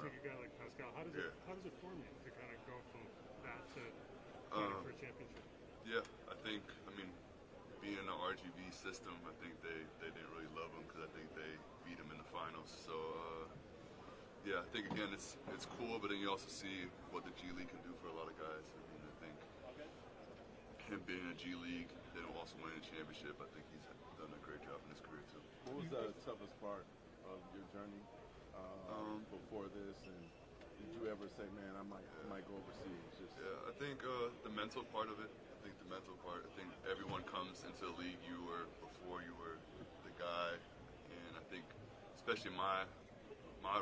take a guy like Pascal. How does it form you to kind of go from that to playing for a championship? Yeah, I mean, being in the RGV system, I think they didn't really love him because I think they beat him in the finals. So yeah, I think again it's cool, but then you also see what the G League can do for a lot of guys. I mean, I think him being in the G League, then also winning a championship, I think he's done a great job in his career too. What was the toughest part of your journey before this, and did you ever say, man, I might go overseas? Yeah, I think the mental part of it. I think everyone comes into the league. Before you were the guy, and I think especially my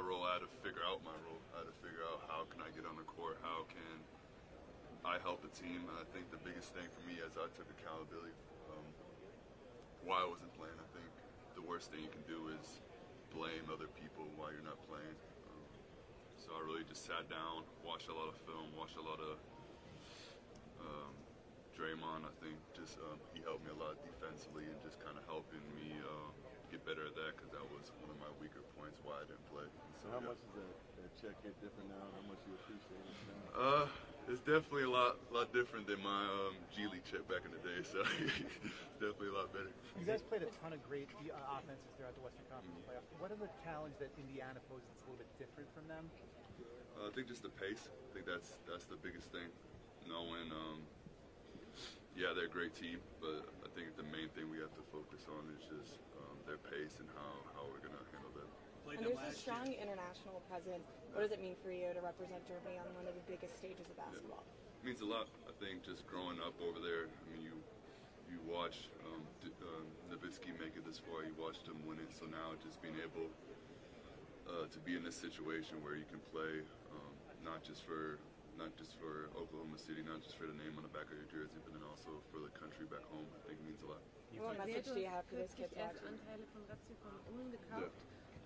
role, I had to figure out my role. I had to figure out how can I get on the court, how can I help the team. And I think the biggest thing for me as I took accountability why I wasn't playing, I think the worst thing you can do is blame other people while you're not playing. So I really just sat down, watched a lot of film, watched a lot of Draymond. I think just he helped me a lot defensively and just kind of helping me get better at that because that was one of my weaker points why I didn't play. So how much does that check hit different now? How much you appreciate it now? It's definitely a lot different than my G League check back in the day. So it's definitely a lot better. You guys played a ton of great offenses throughout the Western Conference playoffs. What are the challenges that Indiana poses that's a little bit different from them? I think just the pace. I think that's the biggest thing. Knowing, yeah, they're a great team, but I think the main thing we have to focus on is just their pace and how we're going to handle them. And there's a strong international presence. What does it mean for you to represent Germany on one of the biggest stages of basketball? Yeah. It means a lot. I think just growing up over there, I mean, you watch Nowitzki make it this far, you watched him win it, so now just being able to be in this situation where you can play not just for Oklahoma City, not just for the name on the back of your jersey, but then also for the country back home, I think it means a lot. What message do you have for this kid watching? Anteile von Ratiofarm Ulm gekauft.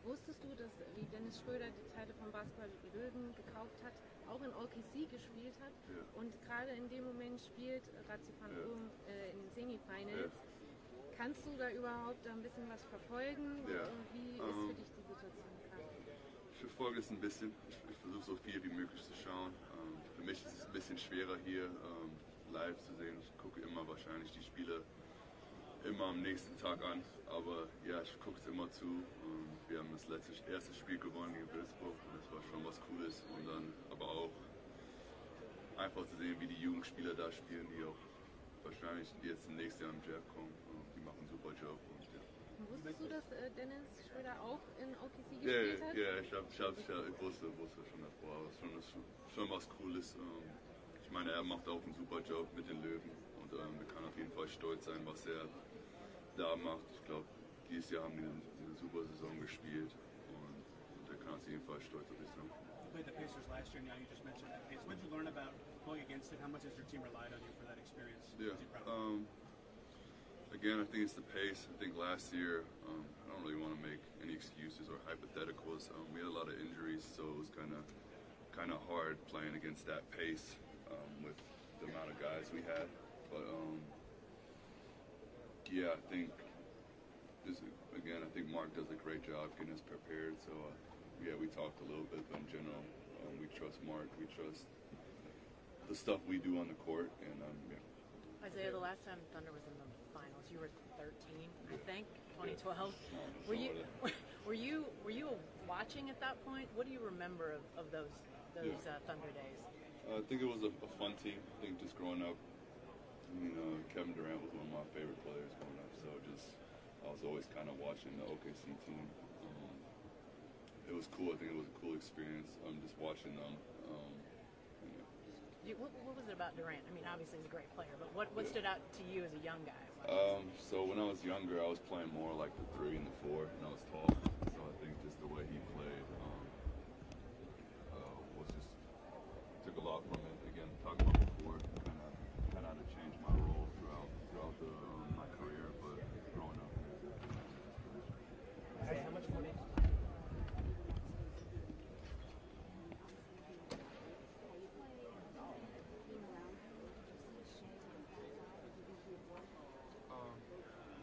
Wusstest du, dass wie Dennis Schröder die Teile von Basketball Löwen gekauft hat, auch in OKC gespielt hat und gerade in dem Moment spielt Ratiofarm Ulm in den Semifinals. Kannst du da überhaupt ein bisschen was verfolgen? Wie ist für dich die Situation gerade? Ich verfolge es ein bisschen. Ich versuche so viel wie möglich zu schauen. Für mich ist es ein bisschen schwerer hier live zu sehen. Ich gucke immer wahrscheinlich die Spiele immer am nächsten Tag an, aber ja, ich gucke es immer zu. Wir haben das erste Spiel gewonnen gegen Würzburg und das war schon was Cooles. Und dann aber auch einfach zu sehen, wie die Jugendspieler da spielen, die auch wahrscheinlich jetzt im nächsten Jahr im Draft kommen. Die machen einen super Job. Wusstest du, dass Dennis Schröder auch in OKC gespielt hat? Ja, ich wusste schon davor, aber es ist schon was Cooles. Ich meine, er macht auch einen super Job mit den Löwen und wir können auf jeden Fall stolz sein, was er da macht. Ich glaube, dieses Jahr haben die eine super Saison gespielt und er kann auf jeden Fall stolz auf sich sein. You played the Pacers last year, now you just mentioned that pace. What did you learn about going against it? How much has your team relied on you for that experience? Yeah. Again, I think it's the pace. I think last year, I don't really want to make any excuses or hypotheticals. We had a lot of injuries, so it was kind of hard playing against that pace with the amount of guys we had. But yeah, I think I think Mark does a great job getting us prepared. So yeah, we talked a little bit, but in general, we trust Mark. We trust the stuff we do on the court, and yeah. Isaiah, the last time Thunder was in the finals, you were 13, I think, 2012. Were you watching at that point? What do you remember of those Thunder days? I think it was a fun team. I think just growing up, Kevin Durant was one of my favorite players growing up. So I was always kind of watching the OKC team. It was cool. I think it was a cool experience. Just watching them. What was it about Durant? I mean, obviously he's a great player, but what stood out to you as a young guy? So when I was younger, I was playing more like the 3 and the 4, and I was tall. So I think just the way he played was just took a lot from it. Again, talking about before, kind of had to change my role throughout my career, but growing up. Hey, how much money?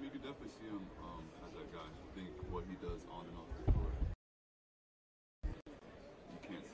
You could definitely see him as that guy. I think what he does on and off the court, you can't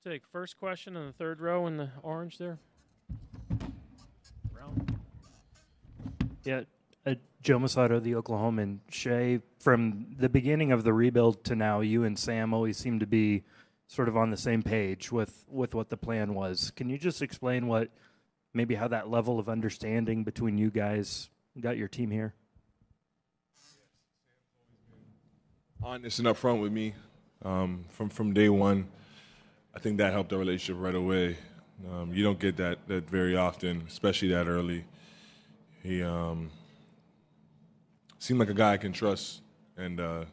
Take first question in the third row in the orange there. Brown. Yeah, Joe Masato, the Oklahoman. Shea, from the beginning of the rebuild to now, you and Sam always seem to be sort of on the same page with what the plan was. Can you just explain maybe how that level of understanding between you guys got your team here? Honest and upfront with me from day one. I think that helped the relationship right away. You don't get that very often, especially that early. He seemed like a guy I can trust, and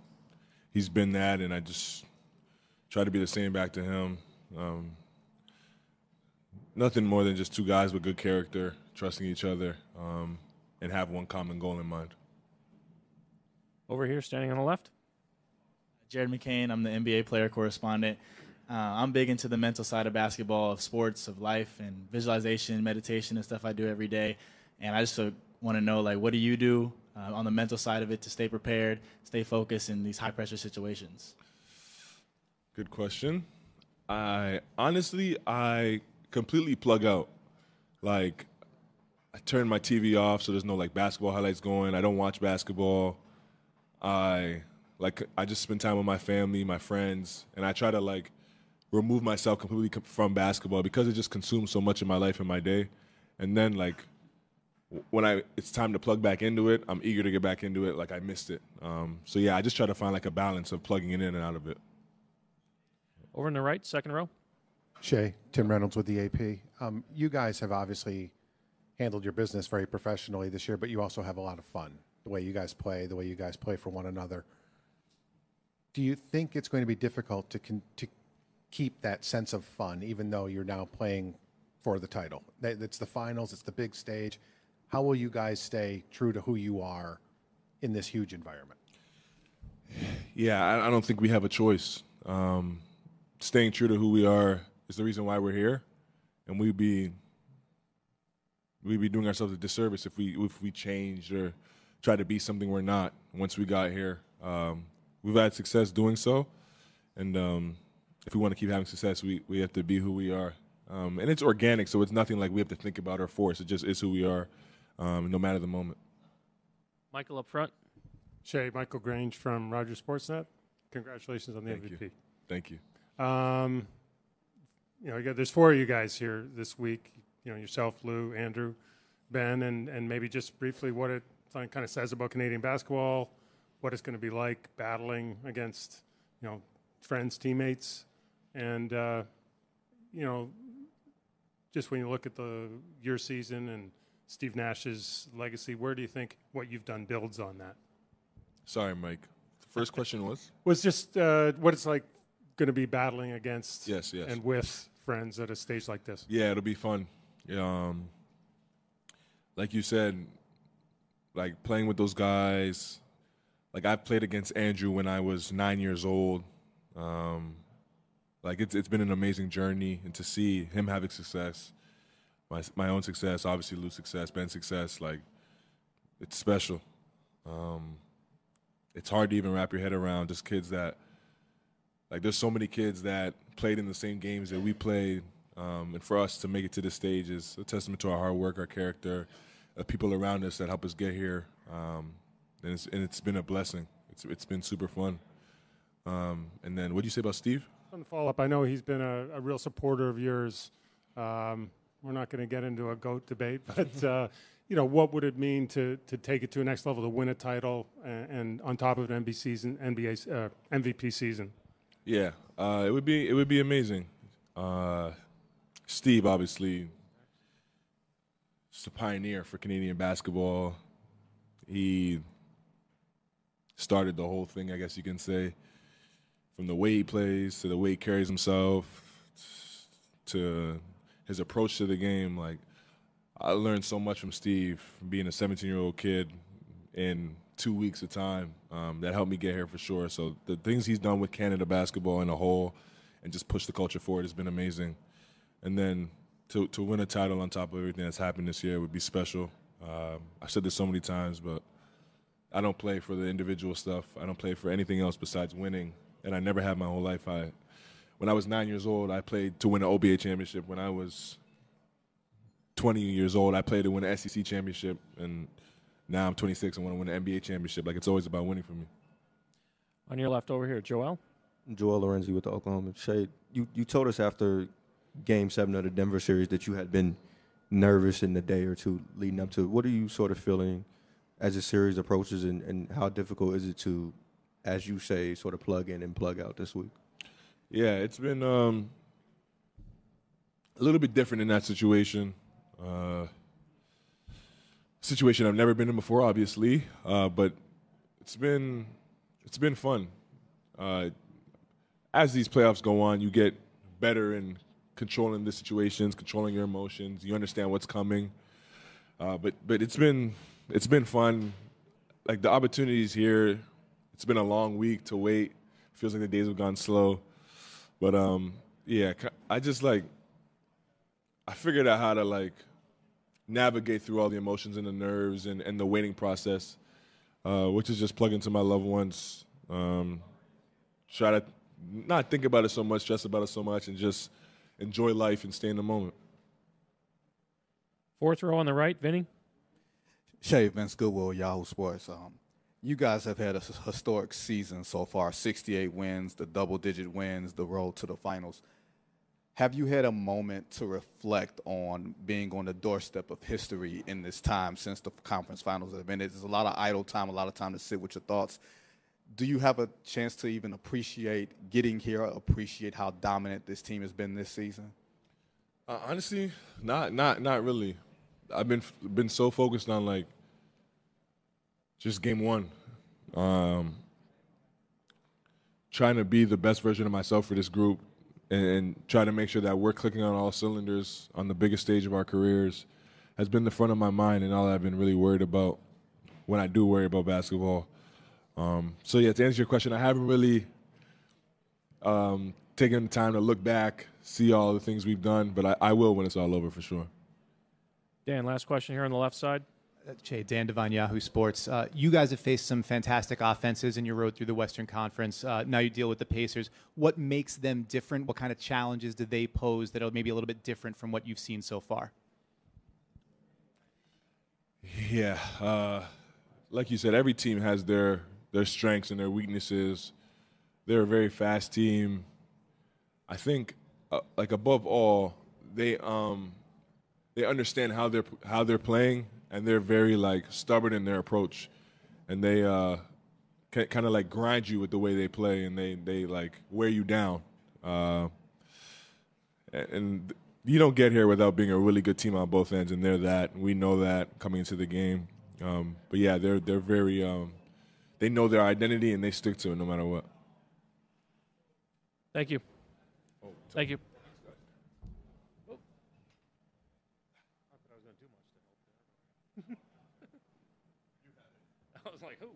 he's been that, and I just try to be the same back to him. Nothing more than just two guys with good character, trusting each other, and have one common goal in mind. Over here, standing on the left. Jared McCain, I'm the NBA player correspondent. I'm big into the mental side of basketball, of sports, of life, and visualization, meditation, and stuff I do every day. And I just want to know, what do you do on the mental side of it to stay prepared, stay focused in these high-pressure situations? Good question. I completely plug out. I turn my TV off so there's no basketball highlights going. I don't watch basketball. I just spend time with my family, my friends, and I try to remove myself completely from basketball because it just consumes so much of my life and my day. And then when it's time to plug back into it, I'm eager to get back into it. I missed it. So yeah, I just try to find a balance of plugging it in and out of it. Over on the right, second row. Shea, Tim Reynolds with the AP. You guys have obviously handled your business very professionally this year, but you also have a lot of fun. The way you guys play, the way you guys play for one another. Do you think it's going to be difficult to keep that sense of fun, even though you're now playing for the title? It's the finals, it's the big stage. How will you guys stay true to who you are in this huge environment? Yeah, I don't think we have a choice. Staying true to who we are is the reason why we're here, and we'd be doing ourselves a disservice if we changed or tried to be something we're not once we got here. We've had success doing so, and if we want to keep having success, we have to be who we are. And it's organic, so it's nothing we have to think about or force. It just is who we are, no matter the moment. Michael up front. Shea, Michael Grange from Rogers Sportsnet. Congratulations on the MVP. Thank you. There's four of you guys here this week. Yourself, Lou, Andrew, Ben, and maybe just briefly what it kind of says about Canadian basketball, what it's going to be like battling against, friends, teammates, and just when you look at your season and Steve Nash's legacy, where do you think what you've done builds on that? Sorry, Mike. The first question was? Was just what it's like going to be battling against yes. and with friends at a stage like this. Yeah, it'll be fun. Like you said, playing with those guys. I played against Andrew when I was 9 years old. It's been an amazing journey, and to see him having success, my own success, obviously Lou's success, Ben's success, it's special. It's hard to even wrap your head around just kids that, there's so many kids that played in the same games that we played, and for us to make it to this stage is a testament to our hard work, our character, the people around us that help us get here. And it's been a blessing. It's been super fun. And then what do you say about Steve? On the follow-up, I know he's been a real supporter of yours. We're not going to get into a GOAT debate, but what would it mean to take it to a next level, to win a title, and on top of an MVP season? Yeah, it would be amazing. Steve, obviously, is a pioneer for Canadian basketball. He started the whole thing, I guess you can say, from the way he plays to the way he carries himself to his approach to the game. I learned so much from Steve, being a 17-year-old kid in 2 weeks of time. That helped me get here for sure. So the things he's done with Canada basketball in a whole and just push the culture forward has been amazing. And then to win a title on top of everything that's happened this year would be special. I've said this so many times, but I don't play for the individual stuff. I don't play for anything else besides winning, and I never have my whole life. when I was 9 years old, I played to win an OBA championship. When I was 20 years old, I played to win an SEC championship, and now I'm 26 and want to win an NBA championship. Like, it's always about winning for me. On your left over here, Joel. Joel Lorenzi with the Oklahoma Shade. You told us after Game 7 of the Denver series that you had been nervous in the day or two leading up to it. What are you sort of feeling as the series approaches, and how difficult is it to, as you say, sort of plug in and plug out this week? Yeah, it's been a little bit different in that situation. Situation I've never been in before, obviously, but it's been fun. As these playoffs go on, you get better in controlling the situations, controlling your emotions. You understand what's coming. But it's been fun. Like, the opportunities here. It's been a long week to wait. Feels like the days have gone slow. But yeah, I figured out how to navigate through all the emotions and the nerves and the waiting process, which is just plug into my loved ones. Try to not think about it so much, stress about it so much, and just enjoy life and stay in the moment. Fourth row on the right, Vinny. Shay, Vince Goodwill, Yahoo Sports. You guys have had a historic season so far, 68 wins, the double-digit wins, the road to the finals. Have you had a moment to reflect on being on the doorstep of history in this time since the conference finals have been? There's a lot of idle time, a lot of time to sit with your thoughts. Do you have a chance to even appreciate getting here, appreciate how dominant this team has been this season? Honestly, not really. I've been so focused on just game one, trying to be the best version of myself for this group, and try to make sure that we're clicking on all cylinders on the biggest stage of our careers has been the front of my mind, and all I've been really worried about when I do worry about basketball. So yeah, to answer your question, I haven't really taken the time to look back, see all the things we've done, but I will when it's all over for sure. Dan, last question here on the left side. Jay, Dan Devine, Yahoo Sports. You guys have faced some fantastic offenses in your road through the Western Conference. Now you deal with the Pacers. What makes them different? What kind of challenges do they pose that are maybe a little bit different from what you've seen so far? Yeah, like you said, every team has their strengths and their weaknesses. They're a very fast team. I think, above all, they understand how they're playing, and they're very stubborn in their approach, and they kind of grind you with the way they play, and they wear you down. And you don't get here without being a really good team on both ends, and they're that. We know that coming into the game. But yeah, they're very. They know their identity, and they stick to it no matter what. Thank you. Thank you. I was like, who?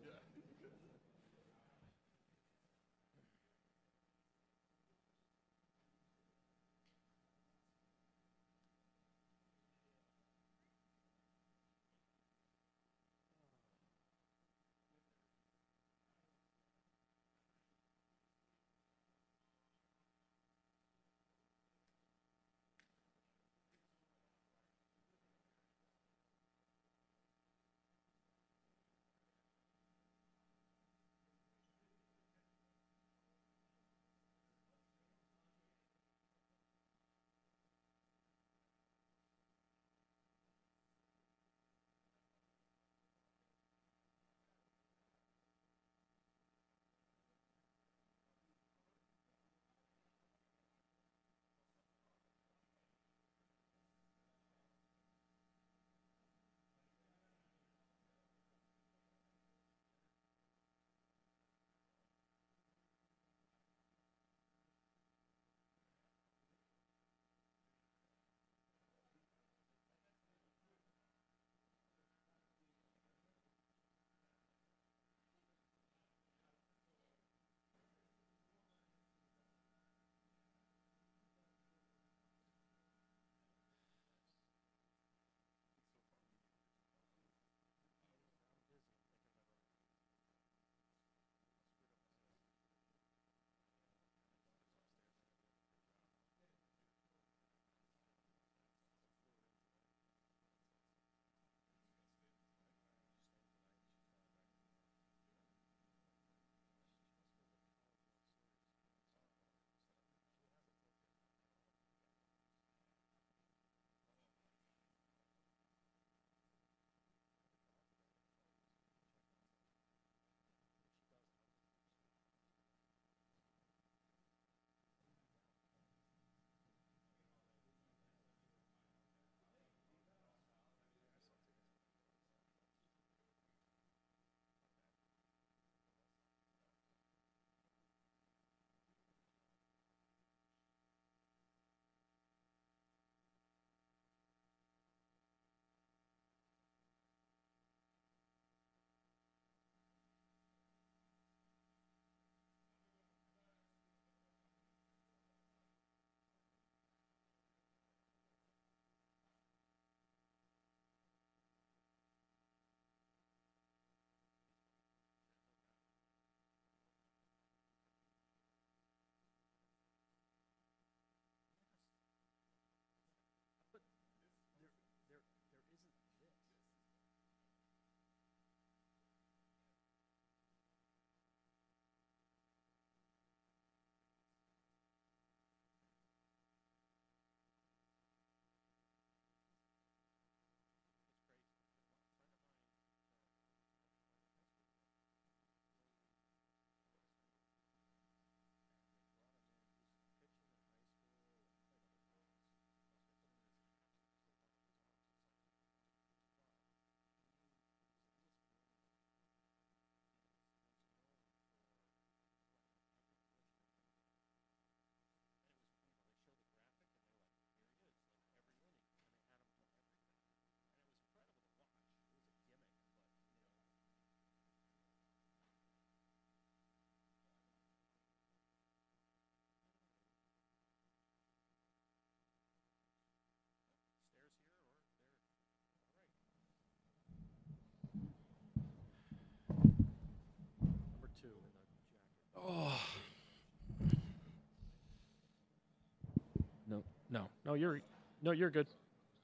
No, you're good.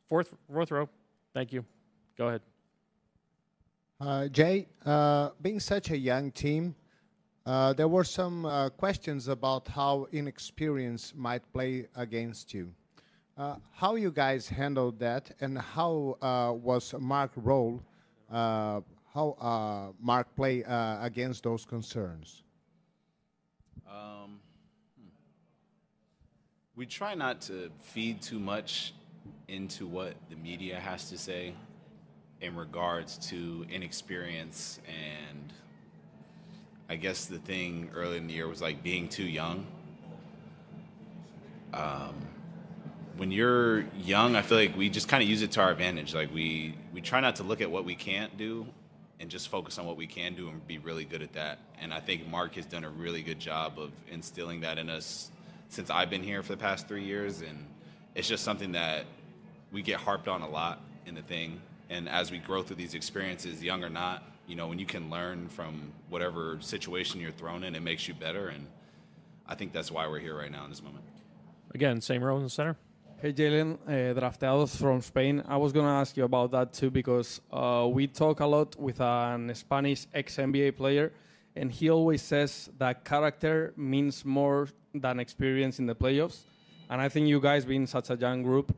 Fourth row. Thank you. Go ahead. Jay, being such a young team, there were some questions about how inexperience might play against you. How you guys handled that, and how was Mark's role? How Mark play against those concerns? We try not to feed too much into what the media has to say in regards to inexperience, and I guess the thing early in the year was like being too young. When you're young, I feel like we just kind of use it to our advantage. Like we try not to look at what we can't do and just focus on what we can do and be really good at that. And I think Mark has done a really good job of instilling that in us since I've been here for the past 3 years. And it's just something that we get harped on a lot in the thing. And as we grow through these experiences, young or not, you know, when you can learn from whatever situation you're thrown in, it makes you better. And I think that's why we're here right now in this moment. Again, same row in the center. Hey, Jalen, drafteados from Spain. I was going to ask you about that too, because we talk a lot with an Spanish ex-NBA player, and he always says that character means more than experience in the playoffs. And I think you guys, being such a young group,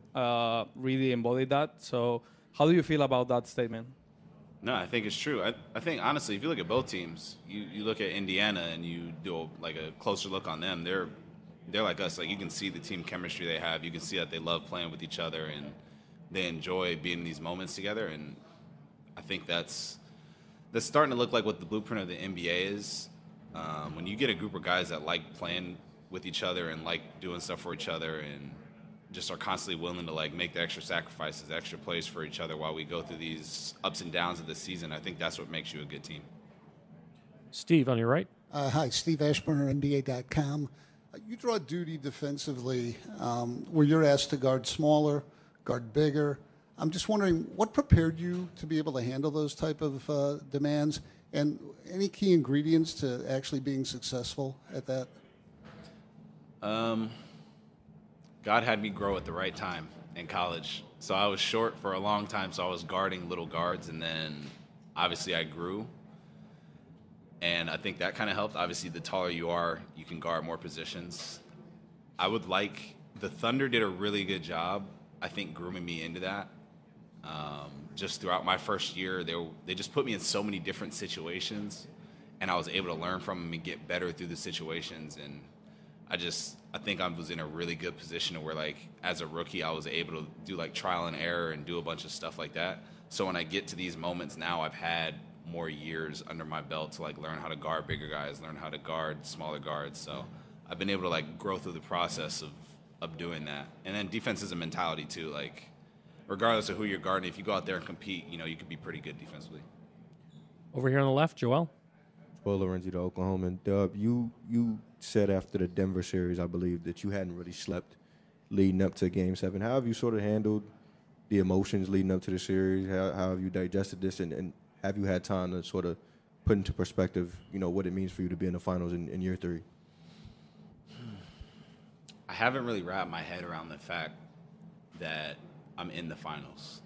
really embody that. So how do you feel about that statement? No, I think it's true. I think, honestly, if you look at both teams, you look at Indiana and you do a closer look on them, they're like us. Like, you can see the team chemistry they have. You can see that they love playing with each other and they enjoy being in these moments together. And I think that's starting to look like what the blueprint of the NBA is. When you get a group of guys that like playing with each other and like doing stuff for each other and just are constantly willing to like make the extra sacrifices, the extra plays for each other while we go through these ups and downs of the season, I think that's what makes you a good team. Steve, on your right. Hi, Steve Ashburner, NBA.com. You draw duty defensively where you're asked to guard smaller, guard bigger. I'm just wondering, what prepared you to be able to handle those type of demands, and any key ingredients to actually being successful at that? God had me grow at the right time in college. So I was short for a long time, so I was guarding little guards, and then obviously I grew. And I think that kind of helped. Obviously, the taller you are, you can guard more positions. The Thunder did a really good job, I think, grooming me into that. Just throughout my first year, they just put me in so many different situations, and I was able to learn from them and get better through the situations. And I think I was in a really good position where, like, as a rookie, I was able to do like trial and error and do a bunch of stuff like that. So when I get to these moments now, I've had more years under my belt to like learn how to guard bigger guys, learn how to guard smaller guards. So I've been able to like grow through the process of doing that. And then defense is a mentality too. Like, regardless of who you're guarding, if you go out there and compete, you know, you could be pretty good defensively. Over here on the left, Joel. Joel Lorenzi, the Oklahoman. Dub, you said after the Denver series, I believe, that you hadn't really slept leading up to Game 7. How have you sort of handled the emotions leading up to the series? How have you digested this, and have you had time to sort of put into perspective, you know, what it means for you to be in the finals in year 3? I haven't really wrapped my head around the fact that I'm in the finals.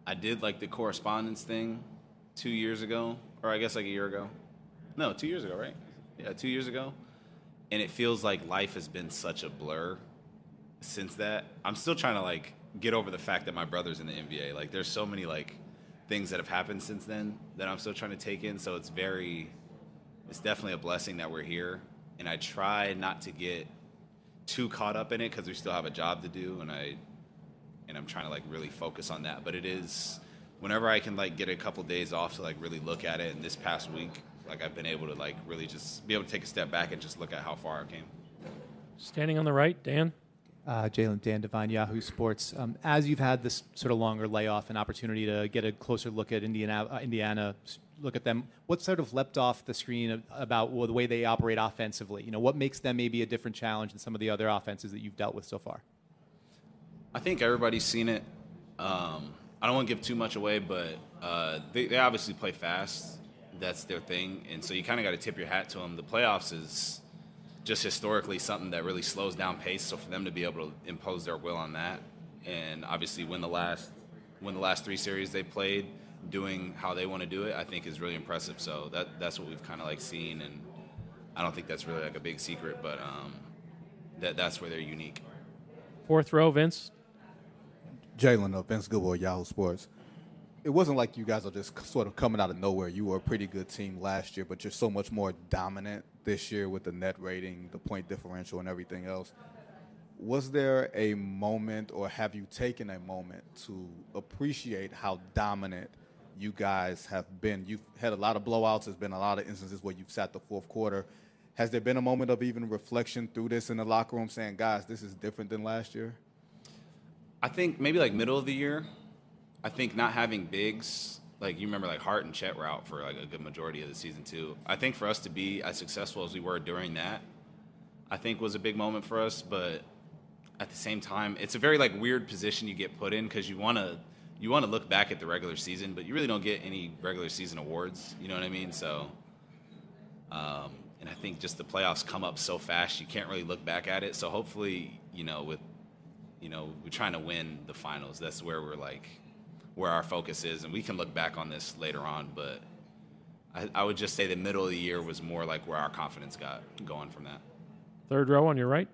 I did like the correspondence thing 2 years ago, or I guess like a year ago. No, 2 years ago, right? Yeah, 2 years ago. And it feels like life has been such a blur since that. I'm still trying to like get over the fact that my brother's in the NBA. Like, there's so many like things that have happened since then that I'm still trying to take in. So it's definitely a blessing that we're here. And I try not to get too caught up in it because we still have a job to do, and I'm trying to like really focus on that. But it is, whenever I can like get a couple days off to like really look at it, and this past week, like I've been able to like really just be able to take a step back and just look at how far I came. Standing on the right, Dan. Jalen, Dan Devine, Yahoo Sports. As you've had this sort of longer layoff and opportunity to get a closer look at Indiana, look at them, what sort of leapt off the screen about the way they operate offensively? You know, what makes them maybe a different challenge than some of the other offenses that you've dealt with so far? I think everybody's seen it. I don't want to give too much away, but they obviously play fast. That's their thing. And so you kind of got to tip your hat to them. The playoffs is just historically something that really slows down pace. So for them to be able to impose their will on that, and obviously win the last 3 series they played, doing how they want to do it, I think is really impressive. So that's what we've kind of like seen, and I don't think that's really like a big secret, but that's where they're unique. Fourth row, Vince. Jalen, Vince Goodwill, Yahoo Sports. It wasn't like you guys are just sort of coming out of nowhere. You were a pretty good team last year, but you're so much more dominant this year with the net rating, the point differential, and everything else. Was there a moment, or have you taken a moment to appreciate how dominant you guys have been? You've had a lot of blowouts. There's been a lot of instances where you've sat the fourth quarter. Has there been a moment of even reflection through this in the locker room saying, guys, this is different than last year? I think maybe like middle of the year, I think not having bigs, like you remember like Hart and Chet were out for like a good majority of the season too. I think for us to be as successful as we were during that, I think was a big moment for us. But at the same time, it's a very like weird position you get put in because you want to look back at the regular season, but you really don't get any regular season awards. You know what I mean? So, and I think just the playoffs come up so fast, you can't really look back at it. So hopefully, we're trying to win the finals. That's where where our focus is, and we can look back on this later on. But I would just say the middle of the year was more like where our confidence got going from that. Third row on your right.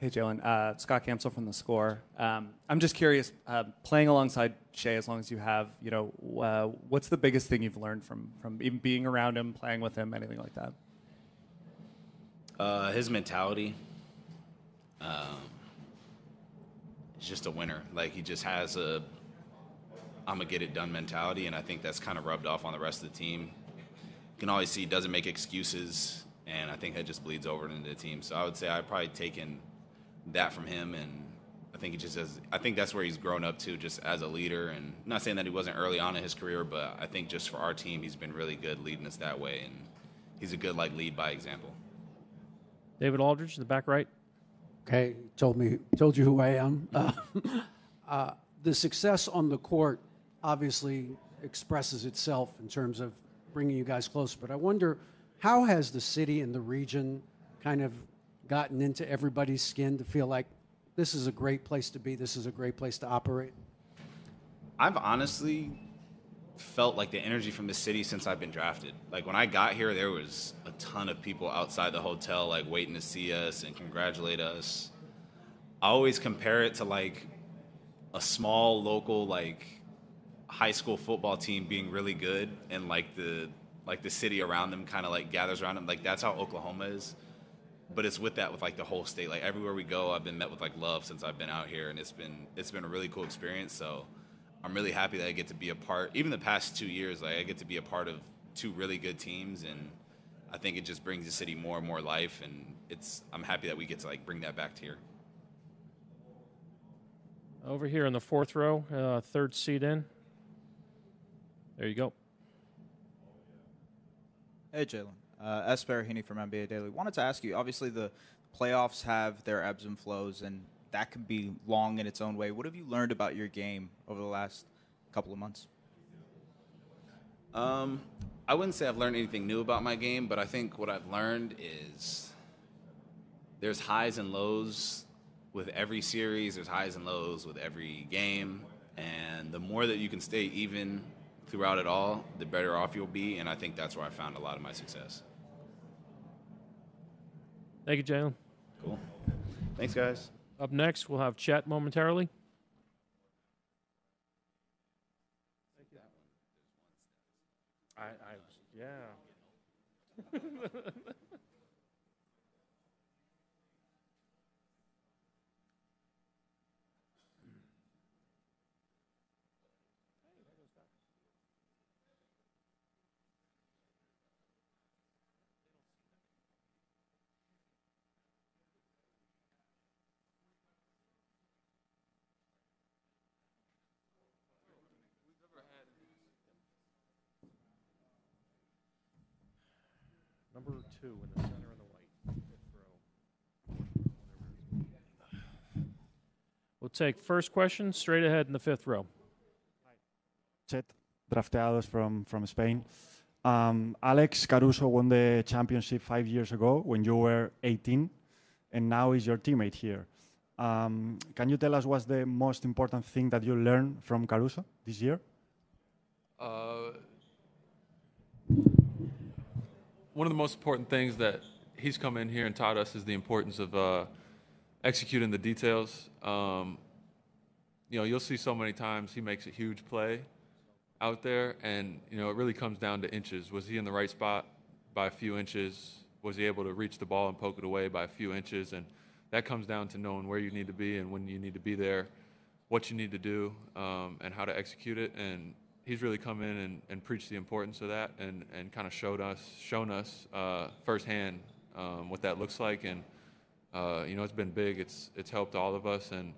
Hey, Jalen. Scott Kamsel from The Score. I'm just curious, playing alongside Shai as long as you have, what's the biggest thing you've learned from even being around him, playing with him, anything like that? His mentality. He's just a winner. Like, he just has a I'm going to get it done mentality, and I think that's kind of rubbed off on the rest of the team. You can always see he doesn't make excuses, and I think that just bleeds over into the team. So I would say I've probably taken that from him, and I think I think that's where he's grown up to, just as a leader. And I'm not saying that he wasn't early on in his career, but I think just for our team, he's been really good leading us that way, and he's a good lead by example. David Aldridge in the back right. Okay, told you who I am. The success on the court obviously expresses itself in terms of bringing you guys closer. But I wonder, how has the city and the region kind of gotten into everybody's skin to feel like this is a great place to be, this is a great place to operate? I've honestly felt like the energy from the city since I've been drafted. Like, when I got here, there was a ton of people outside the hotel, like, waiting to see us and congratulate us. I always compare it to, like, a small local, like, high school football team being really good, and the city around them kind of like gathers around them. Like, that's how Oklahoma is. But it's with like the whole state. Like, everywhere we go, I've been met with like love since I've been out here, and it's been a really cool experience. So I'm really happy that I get to be a part. Even the past 2 years, like, I get to be a part of 2 really good teams, and I think it just brings the city more and more life. And I'm happy that we get to like bring that back to here. Over here in the fourth row, third seat in. There you go. Hey, Jalen. Esper Heaney from NBA Daily. Wanted to ask you, obviously the playoffs have their ebbs and flows, and that can be long in its own way. What have you learned about your game over the last couple of months? I wouldn't say I've learned anything new about my game, but I think what I've learned is there's highs and lows with every series. There's highs and lows with every game. And the more that you can stay even throughout it all, the better off you'll be. And I think that's where I found a lot of my success. Thank you, Jalen. Cool. Thanks, guys. Up next, we'll have Chet momentarily. Yeah. Number 2 in the center in the white, fifth row. We'll take first question straight ahead in the fifth row. Chet, drafteados from Spain. Alex Caruso won the championship 5 years ago when you were 18, and now is your teammate here. Can you tell us what's the most important thing that you learned from Caruso this year? One of the most important things that he's come in here and taught us is the importance of executing the details. You'll see so many times he makes a huge play out there, and it really comes down to inches. Was he in the right spot by a few inches? Was he able to reach the ball and poke it away by a few inches? And that comes down to knowing where you need to be and when you need to be there, what you need to do, and how to execute it. And he's really come in and preached the importance of that, and kind of shown us firsthand what that looks like. And it's been big. It's helped all of us, and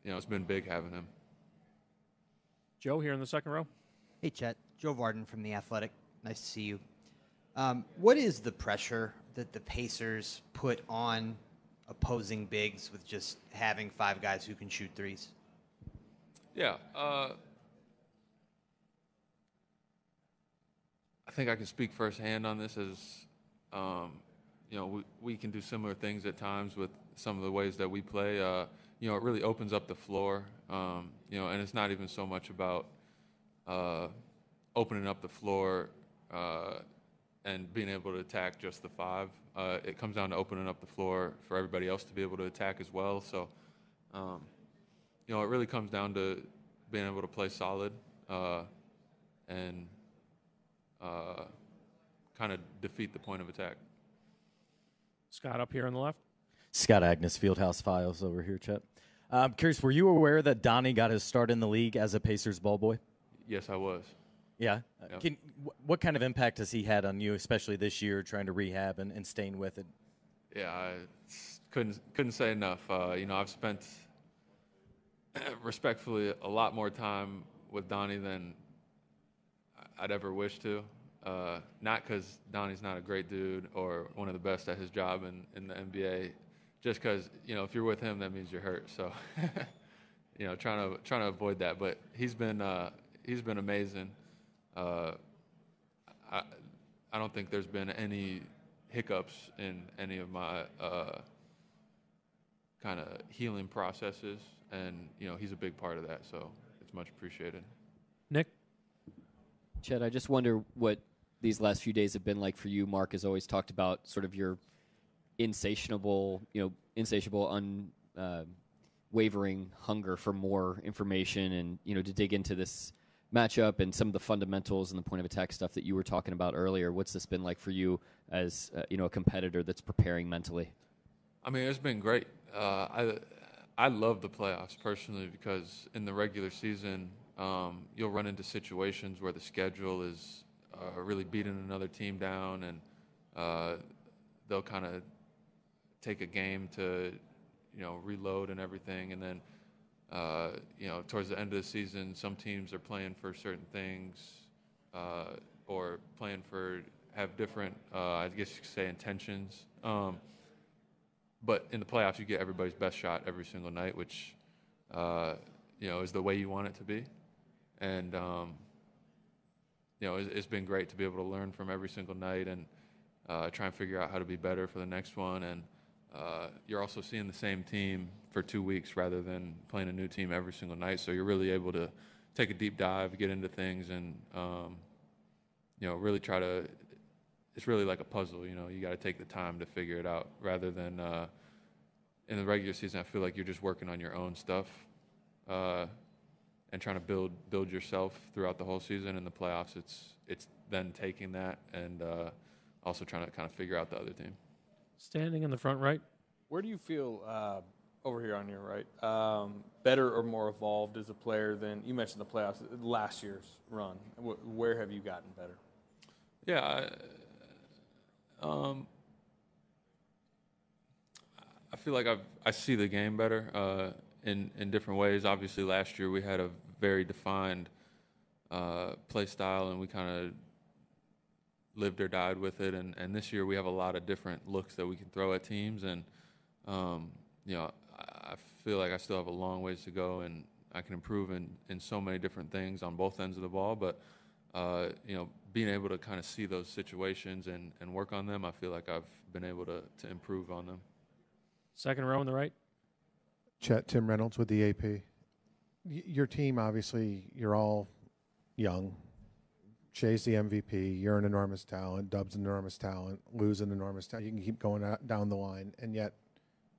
it's been big having him. Joe here in the second row. Hey, Chet. Joe Varden from The Athletic. Nice to see you. What is the pressure that the Pacers put on opposing bigs with just having 5 guys who can shoot threes? Yeah. I think I can speak firsthand on this as, we can do similar things at times with some of the ways that we play. It really opens up the floor, and it's not even so much about opening up the floor and being able to attack just the 5. It comes down to opening up the floor for everybody else to be able to attack as well. So, it really comes down to being able to play solid and kind of defeat the point of attack. Scott up here on the left. Scott Agnes, Fieldhouse Files over here, Chet. I'm curious, were you aware that Donnie got his start in the league as a Pacers ball boy? Yes, I was. Yeah? Yep. What kind of impact has he had on you, especially this year, trying to rehab and staying with it? Yeah, I couldn't say enough. I've spent, respectfully, a lot more time with Donnie than I'd ever wish to. Not because Donnie's not a great dude or one of the best at his job in the NBA, just because if you're with him, that means you're hurt. So, trying to avoid that. But he's been amazing. I don't think there's been any hiccups in any of my kind of healing processes, and he's a big part of that. So it's much appreciated. Nick? Chet, I just wonder what these last few days have been like for you. Mark has always talked about sort of your insatiable, unwavering hunger for more information and, to dig into this matchup and some of the fundamentals and the point of attack stuff that you were talking about earlier. What's this been like for you as, a competitor that's preparing mentally? I mean, it's been great. I love the playoffs personally because in the regular season, you'll run into situations where the schedule is really beating another team down, and they'll kind of take a game to, reload and everything. And then, towards the end of the season, some teams are playing for certain things or have different, I guess you could say, intentions. But in the playoffs, you get everybody's best shot every single night, which, is the way you want it to be. And, it's been great to be able to learn from every single night and try and figure out how to be better for the next one. And you're also seeing the same team for 2 weeks rather than playing a new team every single night. So you're really able to take a deep dive, get into things, and, really try to – it's really like a puzzle. You got to take the time to figure it out rather than in the regular season, I feel like you're just working on your own stuff. And trying to build yourself throughout the whole season. In the playoffs, it's then taking that and also trying to kind of figure out the other team. Standing in the front right. Where do you feel, over here on your right, better or more evolved as a player than, you mentioned the playoffs, last year's run? Where have you gotten better? Yeah, I feel like I see the game better. In different ways. Obviously, last year we had a very defined play style, and we kind of lived or died with it. And this year we have a lot of different looks that we can throw at teams. And, I feel like I still have a long ways to go, and I can improve in so many different things on both ends of the ball. But being able to kind of see those situations and work on them, I feel like I've been able to improve on them. Second row on the right. Chet, Tim Reynolds with the AP. Your team, obviously, you're all young. Shay's the MVP. You're an enormous talent. Dub's an enormous talent. Lou's an enormous talent. You can keep going down the line, and yet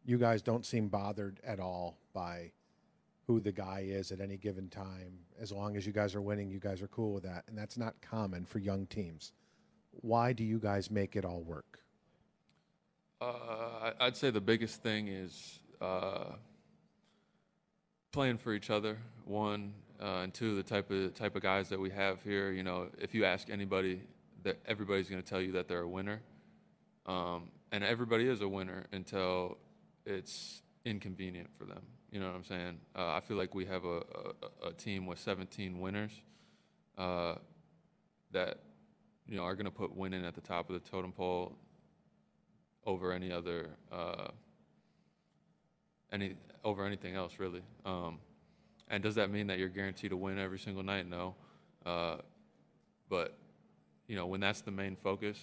you guys don't seem bothered at all by who the guy is at any given time. As long as you guys are winning, you guys are cool with that, and that's not common for young teams. Why do you guys make it all work? I'd say the biggest thing is playing for each other, one, and two, the type of guys that we have here. If you ask anybody, that everybody's going to tell you that they're a winner, and everybody is a winner until it's inconvenient for them. You know what I'm saying? I feel like we have a team with 17 winners that are going to put winning at the top of the totem pole over any other over anything else, really. And does that mean that you're guaranteed to win every single night? No. But when that's the main focus,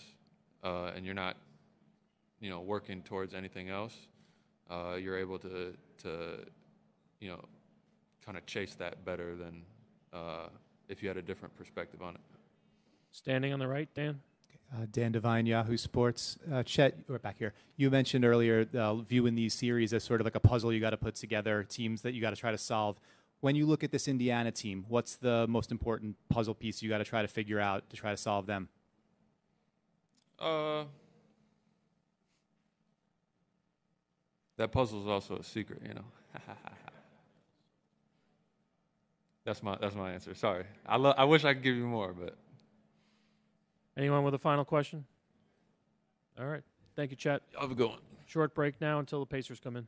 and you're not working towards anything else, you're able to kind of chase that better than if you had a different perspective on it. Standing on the right, Dan. Dan Devine, Yahoo Sports. Chet, we're back here. You mentioned earlier viewing these series as sort of like a puzzle you got to put together, teams that you got to try to solve. When you look at this Indiana team, what's the most important puzzle piece you got to try to figure out to try to solve them? That puzzle is also a secret, That's my answer. Sorry, I wish I could give you more, but. Anyone with a final question? All right. Thank you, Chet. Have a good one. Short break now until the Pacers come in.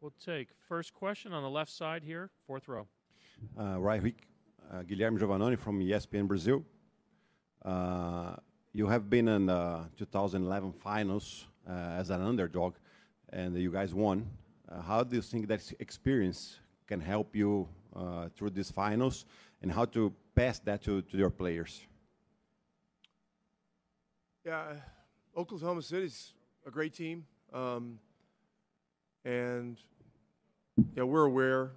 We'll take first question on the left side here, fourth row. Right, Rick. Guilherme Giovannoni from ESPN Brazil. You have been in the 2011 finals as an underdog, and you guys won. How do you think that experience can help you through these finals, and how to pass that to your players? Yeah, Oklahoma City's a great team, and yeah, we're aware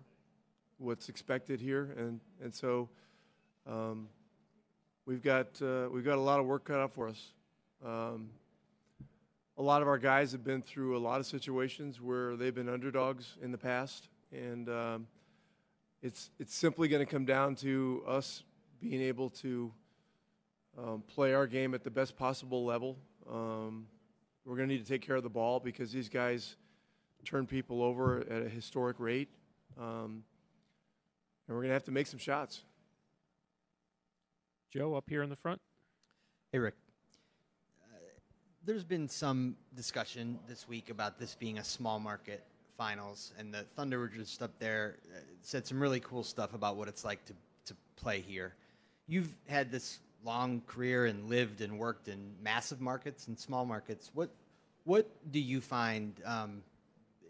what's expected here, and so we've got a lot of work cut out for us. A lot of our guys have been through a lot of situations where they've been underdogs in the past, and it's simply going to come down to us being able to play our game at the best possible level. We're going to need to take care of the ball because these guys turn people over at a historic rate, and we're going to have to make some shots. Joe, up here in the front. Hey, Rick. There's been some discussion this week about this being a small market finals, and the Thunder were just up there, said some really cool stuff about what it's like to play here. You've had this long career and lived and worked in massive markets and small markets. What do you find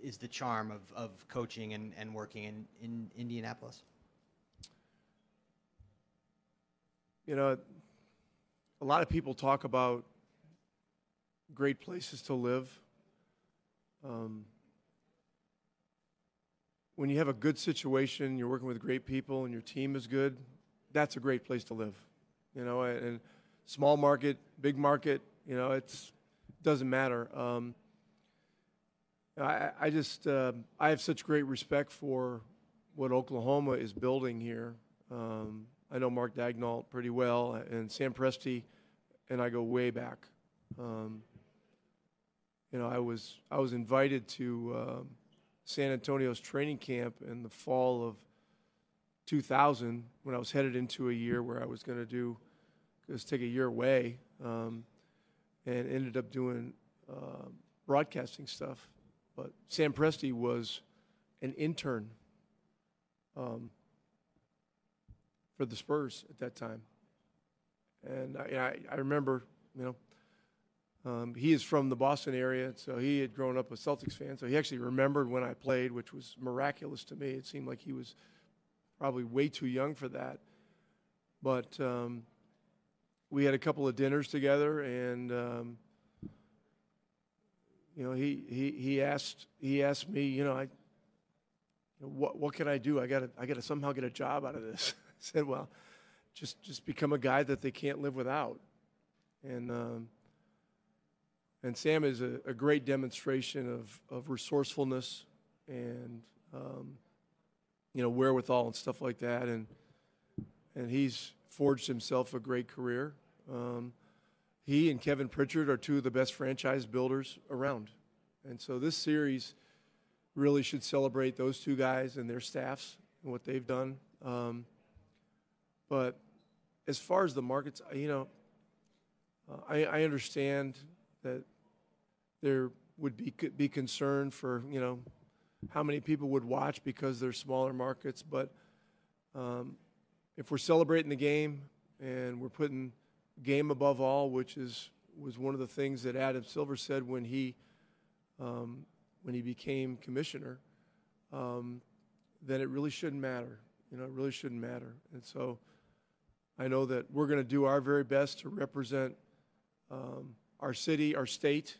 is the charm of coaching and working in Indianapolis? You know, a lot of people talk about great places to live. When you have a good situation, you're working with great people, and your team is good, that's a great place to live. You know, and small market, big market, you know, it doesn't matter. I have such great respect for what Oklahoma is building here. I know Mark Daignault pretty well, and Sam Presti and I go way back. You know, I was invited to San Antonio's training camp in the fall of 2000 when I was headed into a year where I was going to take a year away, and ended up doing broadcasting stuff. But Sam Presti was an intern for the Spurs at that time, and I remember, you know. He is from the Boston area, so he had grown up a Celtics fan. So he actually remembered when I played, which was miraculous to me. It seemed like he was probably way too young for that. But we had a couple of dinners together, and you know, he asked me, you know, what can I do? I got to somehow get a job out of this. I said, well, just become a guy that they can't live without, and Sam is a great demonstration of resourcefulness and you know, wherewithal and stuff like that, and he's forged himself a great career. He and Kevin Pritchard are two of the best franchise builders around, and so this series really should celebrate those two guys and their staffs and what they've done. But as far as the markets, you know, I understand that there would be concern for, you know, how many people would watch because they're smaller markets. But if we're celebrating the game and we're putting game above all, which was one of the things that Adam Silver said when he became commissioner, then it really shouldn't matter. You know, it really shouldn't matter. And so I know that we're going to do our very best to represent our city, our state,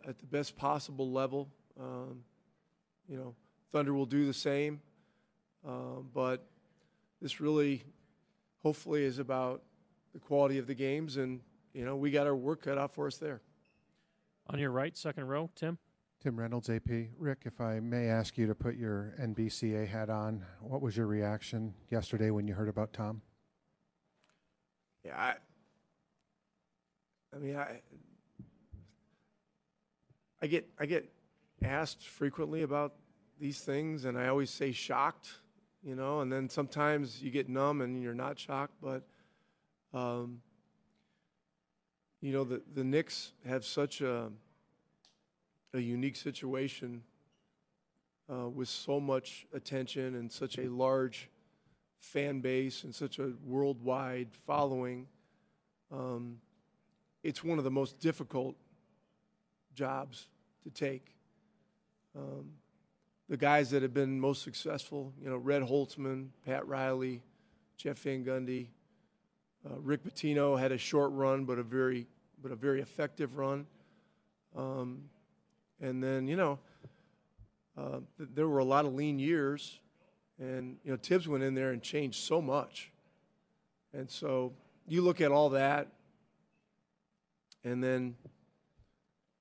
at the best possible level. You know, Thunder will do the same, but this really, hopefully, is about the quality of the games, and you know, we got our work cut out for us there. On your right, second row, Tim. Tim Reynolds, AP. Rick, if I may ask you to put your NBCA hat on, what was your reaction yesterday when you heard about Tom? Yeah, I get asked frequently about these things, and I always say shocked, you know, and then sometimes you get numb and you're not shocked. But, you know, the Knicks have such a unique situation with so much attention and such a large fan base and such a worldwide following. It's one of the most difficult jobs to take. The guys that have been most successful, Red Holtzman, Pat Riley, Jeff Van Gundy, Rick Pitino had a short run, but a very effective run. And then, there were a lot of lean years, and Tibbs went in there and changed so much. And so you look at all that, and then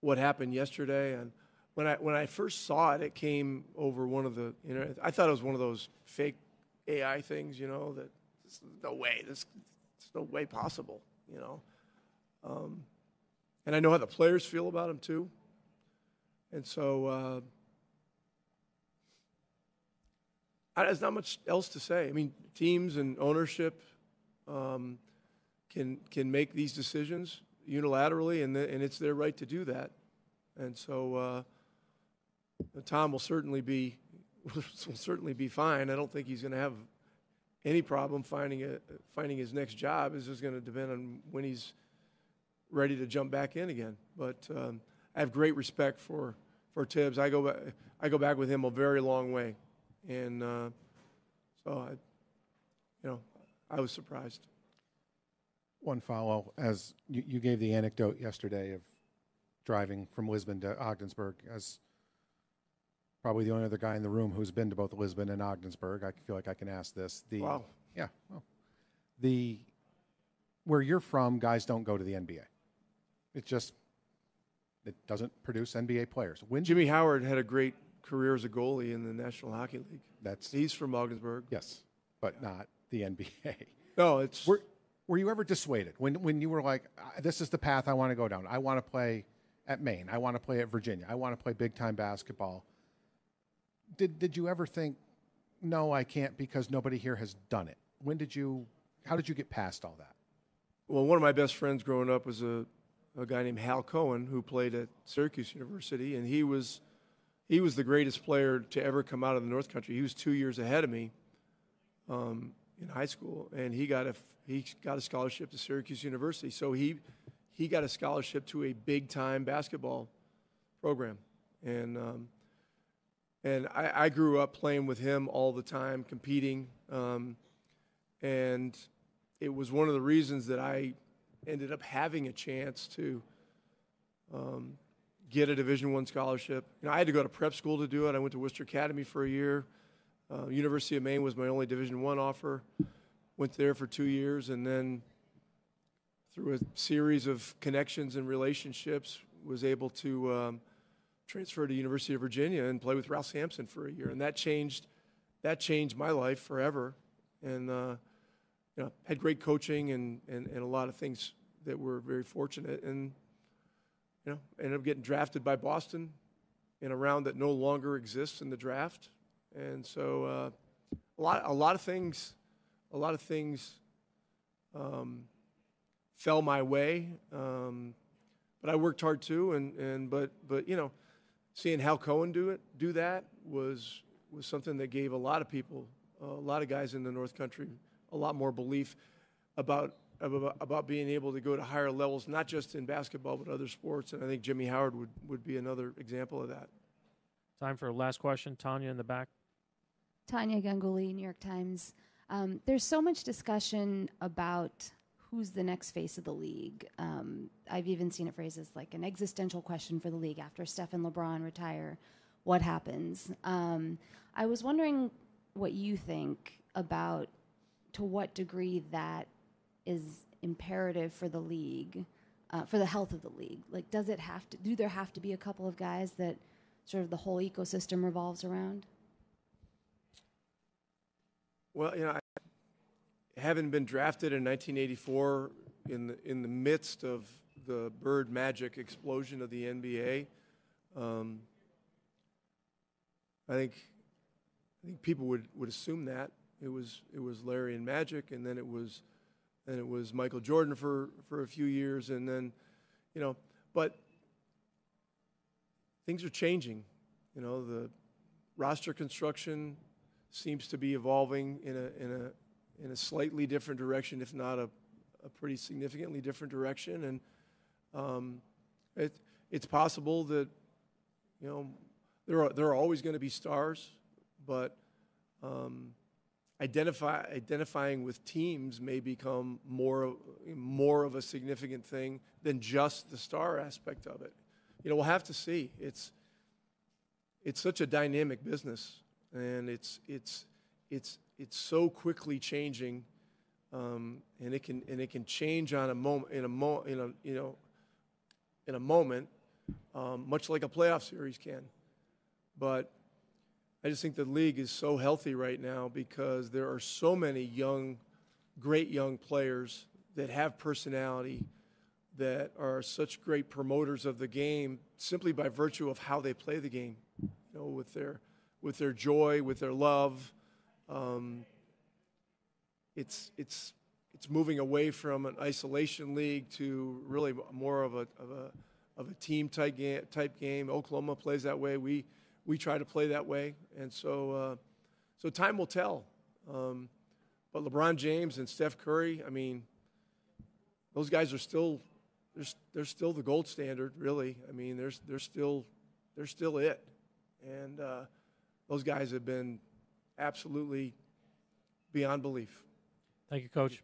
what happened yesterday, and when I first saw it, it came over one of the internet. I thought it was one of those fake AI things, that there's no way, there's no way possible, and I know how the players feel about him too. And so there's not much else to say. I mean, teams and ownership can make these decisions unilaterally, and it's their right to do that. And so Tom will certainly be fine. I don't think he's going to have any problem finding his next job. It's just going to depend on when he's ready to jump back in again. But I have great respect for Tibbs. I go back with him a very long way, and so I was surprised. One follow, as you gave the anecdote yesterday of driving from Lisbon to Ogdensburg, as probably the only other guy in the room who's been to both Lisbon and Ogdensburg, I feel like I can ask this. Wow. Yeah. Well, where you're from, guys don't go to the NBA. It doesn't produce NBA players. Jimmy Howard had a great career as a goalie in the National Hockey League. He's from Ogdensburg. Yes, but not the NBA. No, it's. Were you ever dissuaded when you were like, this is the path I want to go down? I want to play at Maine. I want to play at Virginia. I want to play big-time basketball. Did you ever think, no, I can't because nobody here has done it? How did you get past all that? Well, one of my best friends growing up was a guy named Hal Cohen who played at Syracuse University, and he was the greatest player to ever come out of the North Country. He was 2 years ahead of me in high school, and he got a scholarship to Syracuse University. So he got a scholarship to a big-time basketball program, and I grew up playing with him all the time, competing, and it was one of the reasons that I ended up having a chance to get a Division I scholarship. I had to go to prep school to do it. I went to Worcester Academy for a year. University of Maine was my only Division I offer. Went there for 2 years, and then through a series of connections and relationships, was able to transfer to University of Virginia and play with Ralph Sampson for a year, and that changed my life forever. And had great coaching and a lot of things that were very fortunate, and ended up getting drafted by Boston in a round that no longer exists in the draft. And so a lot of things fell my way, but I worked hard too. But seeing Hal Cohen do that was something that gave a lot of people, a lot of guys in the North Country, a lot more belief about being able to go to higher levels, not just in basketball but other sports. And I think Jimmy Howard would be another example of that. Time for a last question. Tanya in the back. Tanya Ganguly, New York Times. There's so much discussion about who's the next face of the league. I've even seen it phrased as like an existential question for the league after Steph and LeBron retire. What happens? I was wondering what you think about to what degree that is imperative for the league, for the health of the league. Like, do there have to be a couple of guys that sort of the whole ecosystem revolves around? Well, having been drafted in 1984 in the midst of the Bird Magic explosion of the NBA, I think people would assume that it was Larry and Magic, and then it was Michael Jordan for a few years, and then but things are changing. roster construction seems to be evolving in a slightly different direction, if not a pretty significantly different direction. And it's possible that, you know, there are always going to be stars, but identifying with teams may become more of a significant thing than just the star aspect of it. You know, we'll have to see. It's such a dynamic business, and it's so quickly changing, and it can change on a moment in a moment, much like a playoff series can. But I just think the league is so healthy right now because there are so many great young players that have personality, that are such great promoters of the game simply by virtue of how they play the game, you know, with their joy, with their love. It's moving away from an isolation league to really more of a team type game. Oklahoma plays that way. We try to play that way, and so time will tell. But LeBron James and Steph Curry, I mean, those guys are still they're still the gold standard, really. I mean, they're still it, and those guys have been absolutely beyond belief. Thank you, Coach.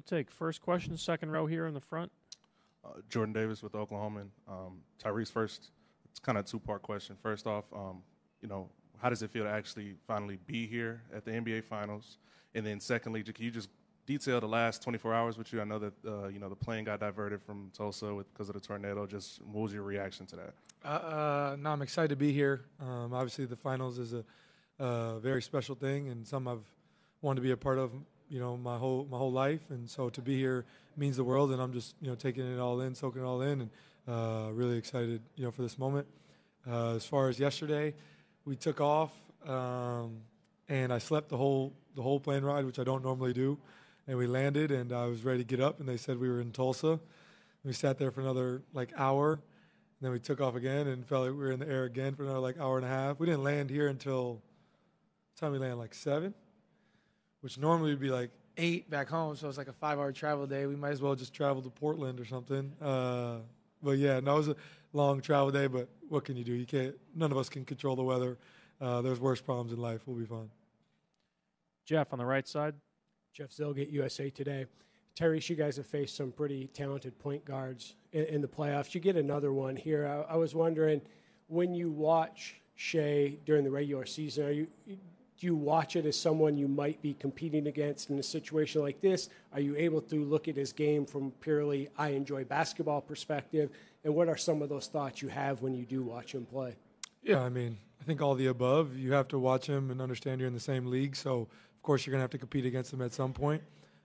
take first question, second row here in the front. Jordan Davis with Oklahoma. Tyrese, first, it's kind of a two-part question. First off, how does it feel to actually finally be here at the NBA Finals? And then secondly, can you just detail the last 24 hours with you? I know that, the plane got diverted from Tulsa because of the tornado. What was your reaction to that? No, I'm excited to be here. Obviously, the finals is a very special thing and something I've wanted to be a part of, my whole life. And so to be here means the world, and I'm just, taking it all in, soaking it all in, and really excited, for this moment. As far as yesterday, we took off, and I slept the whole plane ride, which I don't normally do. And we landed, and I was ready to get up, and they said we were in Tulsa. We sat there for another hour, and then we took off again and felt like we were in the air again for another hour and a half. We didn't land here until time we landed 7, which normally would be 8 back home. So it's a 5-hour travel day. We might as well just travel to Portland or something. But yeah, no, it was a long travel day. But what can you do? You can't. None of us can control the weather. There's worse problems in life. We'll be fine. Jeff on the right side. Jeff Zilgate, USA Today. Tyrese, you guys have faced some pretty talented point guards in the playoffs. You get another one here. I was wondering, when you watch Shai during the regular season, do you watch it as someone you might be competing against in a situation like this? Are you able to look at his game from purely I enjoy basketball perspective? And what are some of those thoughts you have when you do watch him play? Yeah, I think all the above. You have to watch him and understand you're in the same league. So, of course, you're going to have to compete against him at some point.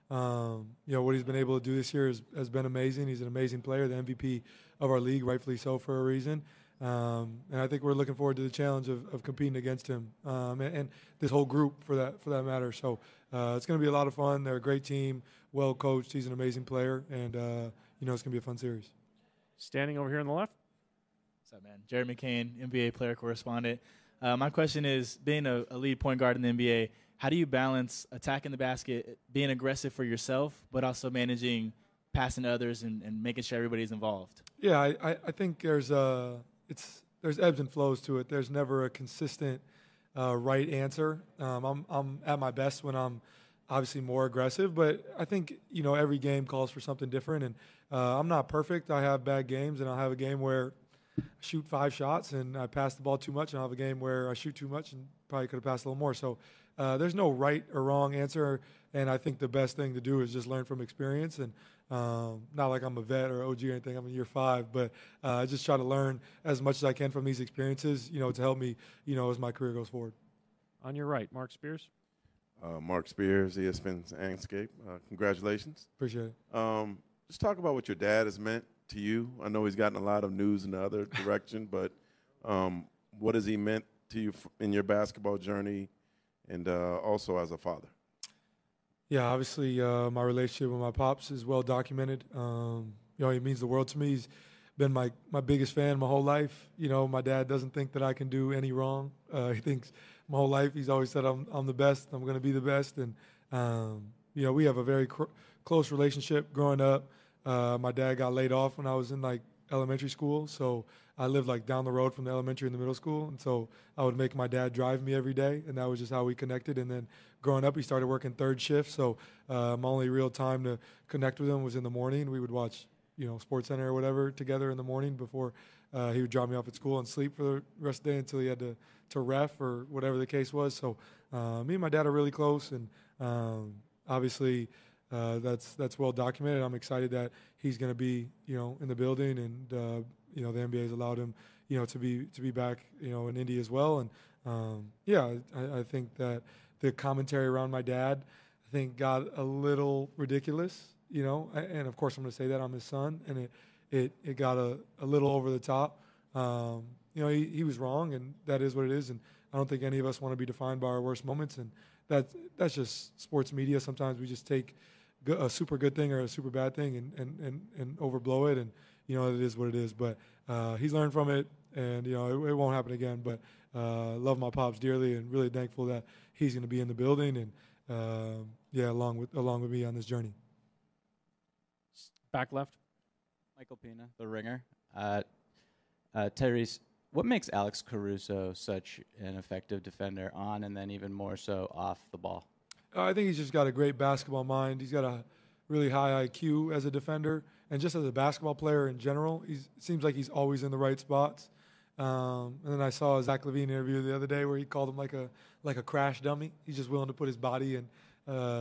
What he's been able to do this year has been amazing. He's an amazing player, the MVP of our league, rightfully so for a reason. And I think we're looking forward to the challenge of competing against him and this whole group for that matter. So it's going to be a lot of fun. They're a great team, well coached. He's an amazing player, and it's going to be a fun series. Standing over here on the left. What's up, man? Jerry McCain, NBA player correspondent. My question is, being a lead point guard in the NBA, how do you balance attacking the basket, being aggressive for yourself, but also managing passing to others and making sure everybody's involved? Yeah, I think there's ebbs and flows to it. There's never a consistent right answer. I'm at my best when I'm obviously more aggressive, but I think every game calls for something different. And I'm not perfect. I have bad games, and I'll have a game where I shoot 5 shots and I pass the ball too much, and I'll have a game where I shoot too much and probably could have passed a little more. So there's no right or wrong answer, and I think the best thing to do is just learn from experience. And not like I'm a vet or OG or anything. I'm in year 5, but I just try to learn as much as I can from these experiences, to help me, as my career goes forward. On your right, Mark Spears. Mark Spears, ESPN's Landscape. Congratulations. Appreciate it. Just talk about what your dad has meant to you. I know he's gotten a lot of news in the other direction, but what has he meant to you in your basketball journey and also as a father? Yeah, obviously my relationship with my pops is well documented. He means the world to me. He's been my biggest fan my whole life. My dad doesn't think that I can do any wrong. He thinks my whole life he's always said I'm the best. I'm going to be the best. And, we have a very close relationship growing up. My dad got laid off when I was in elementary school, so I lived down the road from the elementary and the middle school, and so I would make my dad drive me every day, and that was just how we connected. And then growing up, he started working third shift, so my only real time to connect with him was in the morning. We would watch, Sports Center or whatever together in the morning before he would drop me off at school and sleep for the rest of the day until he had to ref or whatever the case was. So me and my dad are really close, and obviously that's well documented. I'm excited that he's going to be, in the building, and the NBA has allowed him, to be back, in Indy as well. And I think that the commentary around my dad, I think, got a little ridiculous, and of course I'm going to say that I'm his son, and it got a little over the top. He was wrong, and that is what it is. And I don't think any of us want to be defined by our worst moments, and that's just sports media. Sometimes we just take a super good thing or a super bad thing and overblow it, and it is what it is. But he's learned from it, and it won't happen again. But love my pops dearly, and really thankful that he's going to be in the building, and along with me on this journey. Back left. Michael Pina, The Ringer. Tyrese, what makes Alex Caruso such an effective defender on and then even more so off the ball? I think he's just got a great basketball mind. He's got a really high IQ as a defender, and just as a basketball player in general. It seems like he's always in the right spots. And then I saw a Zach LaVine interview the other day where he called him like a crash dummy. He's just willing to put his body in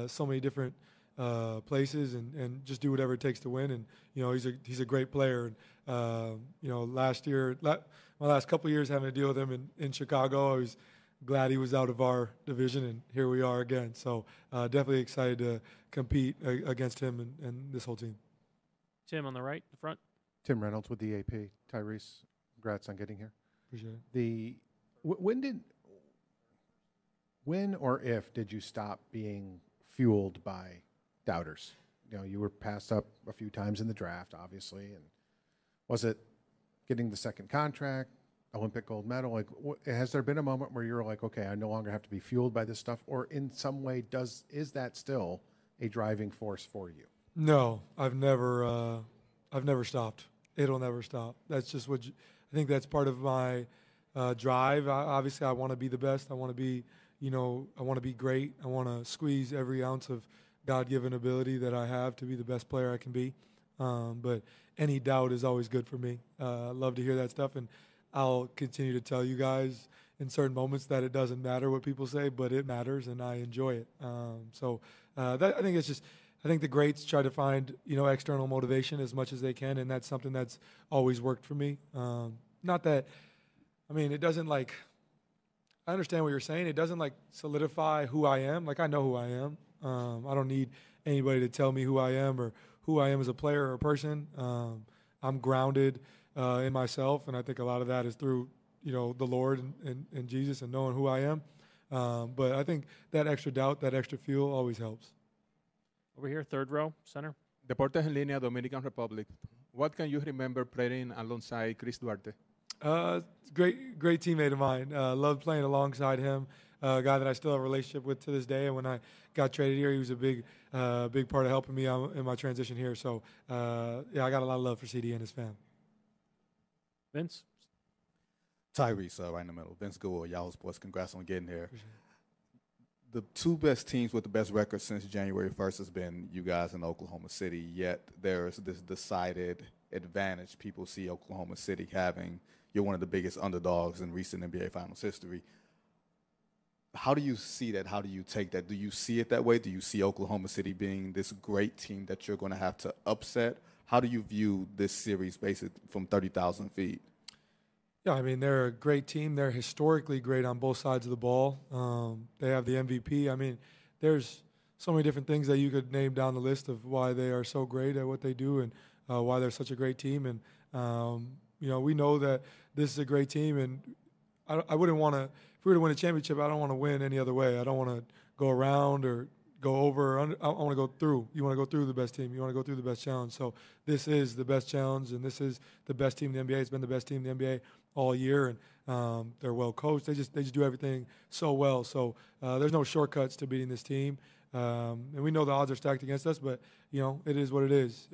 so many different places and just do whatever it takes to win. And he's a great player. And last year, my last couple of years having to deal with him in Chicago, I was glad he was out of our division, and here we are again. So definitely excited to compete against him and this whole team. Tim on the right, the front. Tim Reynolds with the AP. Tyrese, congrats on getting here. Appreciate it. When or if did you stop being fueled by doubters? You were passed up a few times in the draft, obviously, and was it getting the second contract, Olympic gold medal? Like, has there been a moment where you're like, okay, I no longer have to be fueled by this stuff, or in some way is that still a driving force for you? No, I've never stopped. It'll never stop. That's just I think that's part of my drive. Obviously, I want to be the best. I want to be, I want to be great. I want to squeeze every ounce of God-given ability that I have to be the best player I can be. But any doubt is always good for me. I love to hear that stuff, and I'll continue to tell you guys in certain moments that it doesn't matter what people say, but it matters, and I enjoy it. I think the greats try to find, external motivation as much as they can, and that's something that's always worked for me. It doesn't I understand what you're saying. It doesn't solidify who I am. I know who I am. I don't need anybody to tell me who I am or who I am as a player or a person. I'm grounded in myself, and I think a lot of that is through, the Lord and Jesus and knowing who I am. But I think that extra doubt, that extra fuel always helps. Over here, third row, center. Deportes en Línea, Dominican Republic. What can you remember playing alongside Chris Duarte? Great teammate of mine. Loved playing alongside him. A guy that I still have a relationship with to this day. And when I got traded here, he was a big part of helping me in my transition here. So, I got a lot of love for CD and his fam. Vince? Tyrese, right in the middle. Vince Gould, Yahoo Sports. Congrats on getting here. The two best teams with the best record since January 1st has been you guys in Oklahoma City, yet there's this decided advantage people see Oklahoma City having. You're one of the biggest underdogs in recent NBA Finals history. How do you see that? How do you take that? Do you see it that way? Do you see Oklahoma City being this great team that you're going to have to upset? How do you view this series basically from 30,000 feet? Yeah, they're a great team. They're historically great on both sides of the ball. They have the MVP. There's so many different things that you could name down the list of why they are so great at what they do and why they're such a great team. And, we know that this is a great team, and I wouldn't want to, if we were to win a championship, I don't want to win any other way. I don't want to go around or go over. I want to go through. You want to go through the best team. You want to go through the best challenge. So this is the best challenge, and this is the best team in the NBA. It's been the best team in the NBA all year, and they're well coached. They just do everything so well. So there's no shortcuts to beating this team. And we know the odds are stacked against us, but, it is what it is.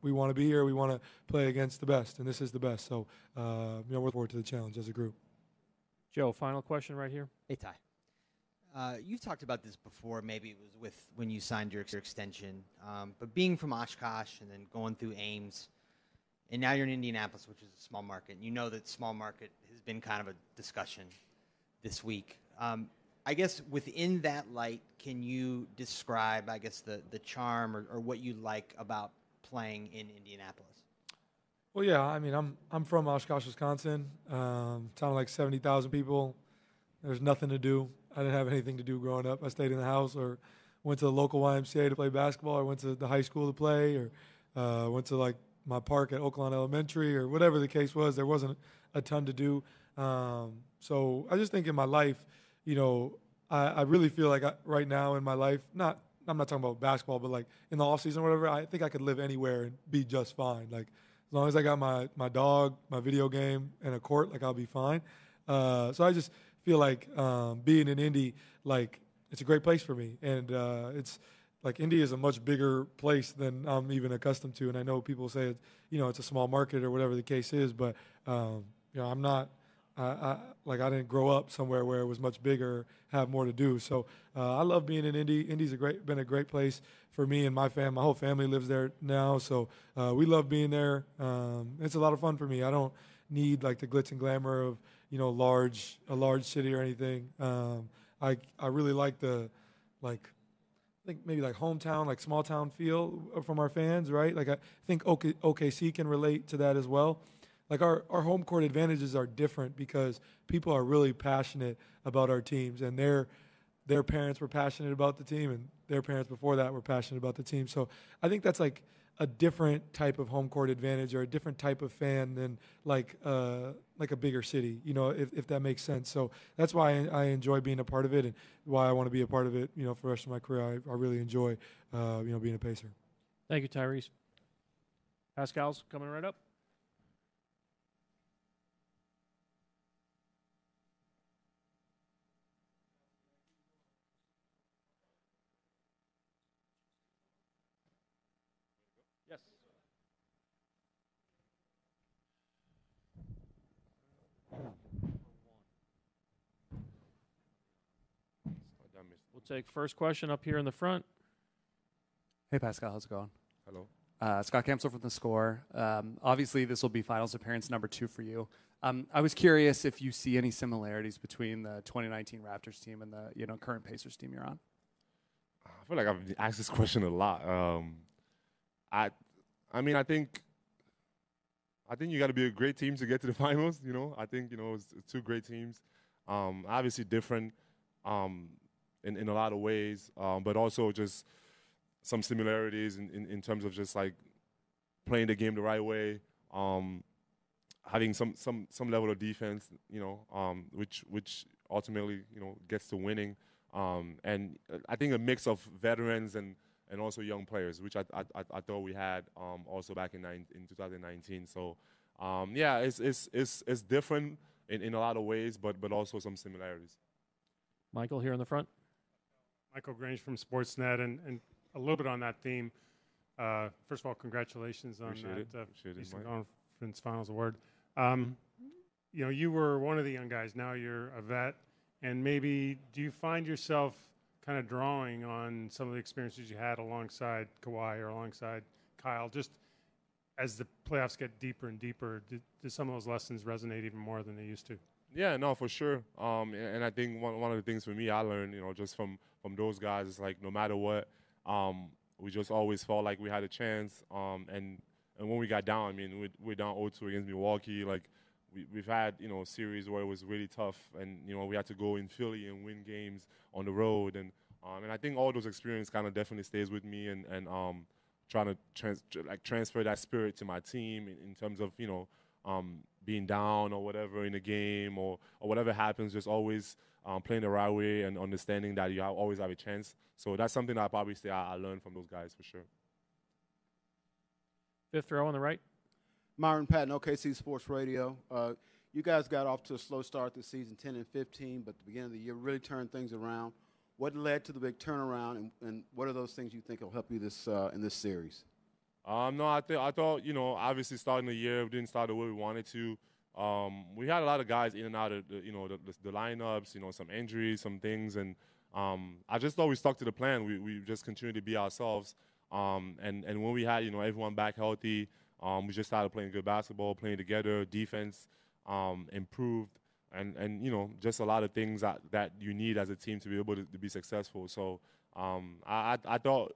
We want to be here. We want to play against the best, and this is the best. So, we're looking forward to the challenge as a group. Joe, final question right here. Hey, Ty. You've talked about this before. Maybe it was when you signed your extension. But being from Oshkosh and then going through Ames, and now you're in Indianapolis, which is a small market. And you know that small market has been kind of a discussion this week. I guess within that light, can you describe, the charm or what you like about playing in Indianapolis? Well, yeah, I'm from Oshkosh, Wisconsin. Town of like 70,000 people. There's nothing to do. I didn't have anything to do growing up. I stayed in the house or went to the local YMCA to play basketball, or went to the high school to play, or went to my park at Oaklawn Elementary, or whatever the case was. There wasn't a ton to do. So I just think in my life, I really feel like right now in my life, I'm not talking about basketball, but in the off season or whatever, I think I could live anywhere and be just fine. As long as I got my dog, my video game, and a court, I'll be fine. So I just feel like being in Indy, it's a great place for me. And it's Indy is a much bigger place than I'm even accustomed to. And I know people say, it's a small market or whatever the case is, but, I'm not I didn't grow up somewhere where it was much bigger, have more to do. So I love being in Indy. Indy's been a great place for me and my family. My whole family lives there now, so we love being there. It's a lot of fun for me. I don't need like the glitz and glamour of a large city or anything. I really like the I think maybe like hometown, like small town feel from our fans, right? Like I think OKC can relate to that as well. Like our home court advantages are different because people are really passionate about our teams, and their parents were passionate about the team, and their parents before that were passionate about the team. So I think that's like a different type of home court advantage or a different type of fan than like a bigger city, if that makes sense. So that's why I enjoy being a part of it, and why I want to be a part of it, for the rest of my career. I really enjoy, being a Pacer. Thank you, Tyrese. Pascal's coming right up. Yes. We'll take first question up here in the front. Hey, Pascal, how's it going? Hello. Scott Kamsel from The Score. Obviously, this will be finals appearance number 2 for you. I was curious if you see any similarities between the 2019 Raptors team and the current Pacers team you're on. I feel like I've asked this question a lot. I think you got to be a great team to get to the finals. I think it's 2 great teams. Obviously different in a lot of ways, but also just some similarities in terms of just like playing the game the right way, having some level of defense, which ultimately gets to winning, and I think a mix of veterans and also young players, which I thought we had also back in 2019. So it's different in a lot of ways, but also some similarities. Michael here in the front. Michael Grange from Sportsnet, and a little bit on that theme. First of all, congratulations on that Eastern Conference Finals award. You were one of the young guys. Now you're a vet, and maybe do you find yourself kind of drawing on some of the experiences you had alongside Kawhi or alongside Kyle, just as the playoffs get deeper and deeper? Do some of those lessons resonate even more than they used to? Yeah, no, for sure. And I think one of the things for me I learned, just from those guys is like no matter what, we just always felt like we had a chance. And when we got down, we're down 0-2 against Milwaukee. Like we've had a series where it was really tough, and we had to go in Philly and win games on the road. And I think all those experiences kind of definitely stays with me, and trying to transfer that spirit to my team in terms of being down or whatever in a game or whatever happens, just always playing the right way and understanding that you always have a chance. So that's something that I probably say I learned from those guys for sure. Fifth row on the right. Myron Patton, OKC Sports Radio. You guys got off to a slow start this season, 10-15, but at the beginning of the year really turned things around. What led to the big turnaround, and what are those things you think will help you in this series? No, I thought, obviously starting the year, we didn't start the way we wanted to. We had a lot of guys in and out of the lineups, some injuries, some things, and I just thought we stuck to the plan. We just continued to be ourselves, and when we had everyone back healthy, we just started playing good basketball, playing together, defense improved, and just a lot of things that you need as a team to be able to be successful. So I thought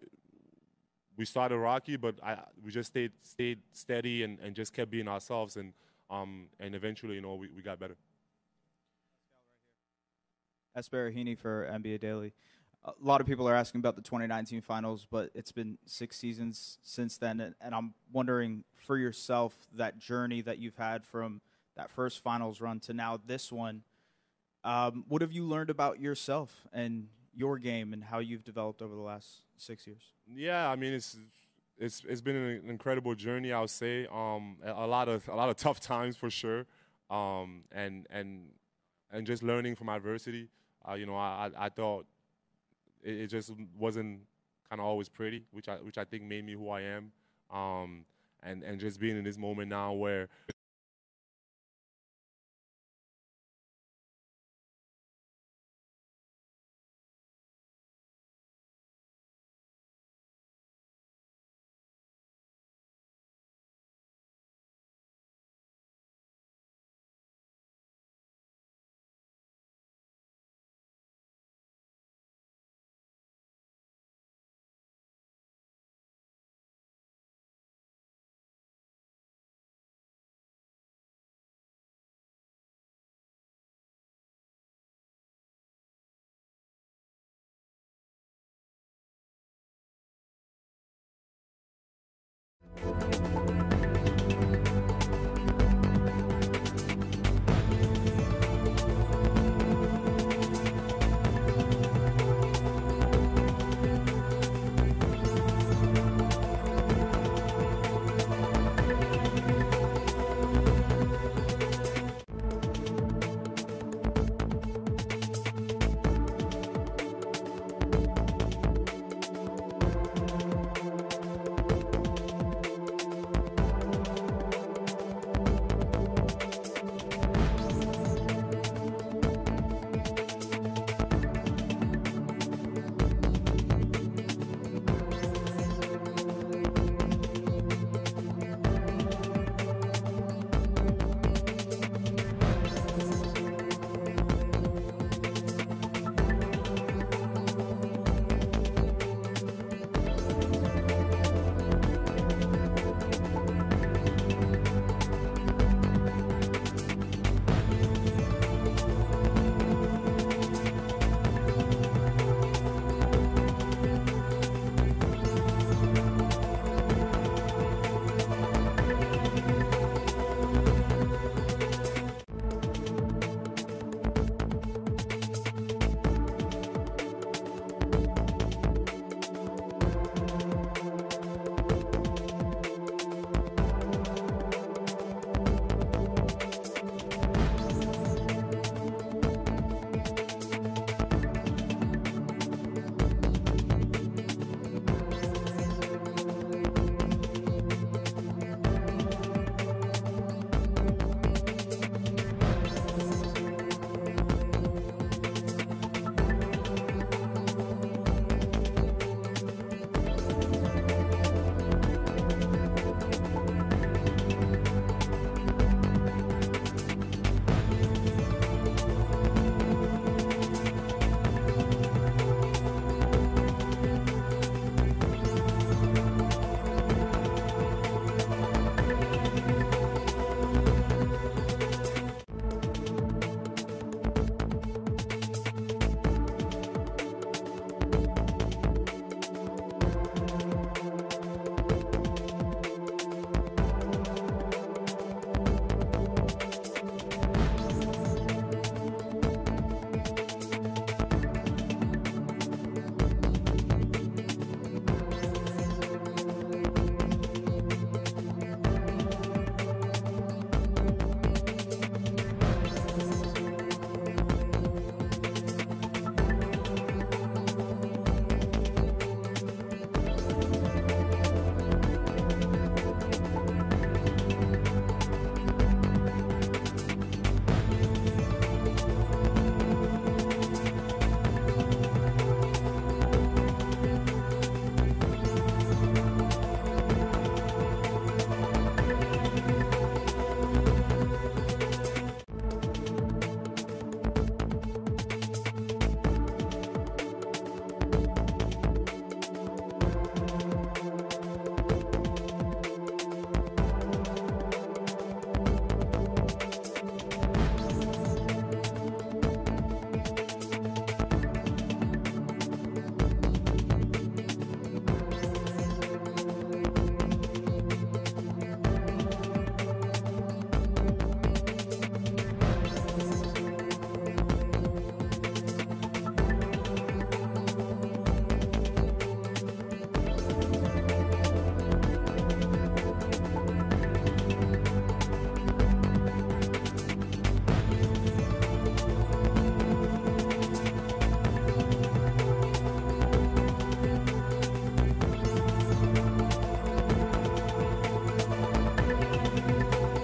we started rocky, but we just stayed steady and just kept being ourselves, and eventually, we got better. Esper Heaney for NBA Daily. A lot of people are asking about the 2019 finals, but it's been 6 seasons since then, and I'm wondering for yourself, that journey that you've had from that first finals run to now this one, what have you learned about yourself and your game and how you've developed over the last 6 years? Yeah, it's been an incredible journey, I would say. A lot of tough times for sure, and just learning from adversity. I thought it just wasn't kind of always pretty, which I think made me who I am. And just being in this moment now where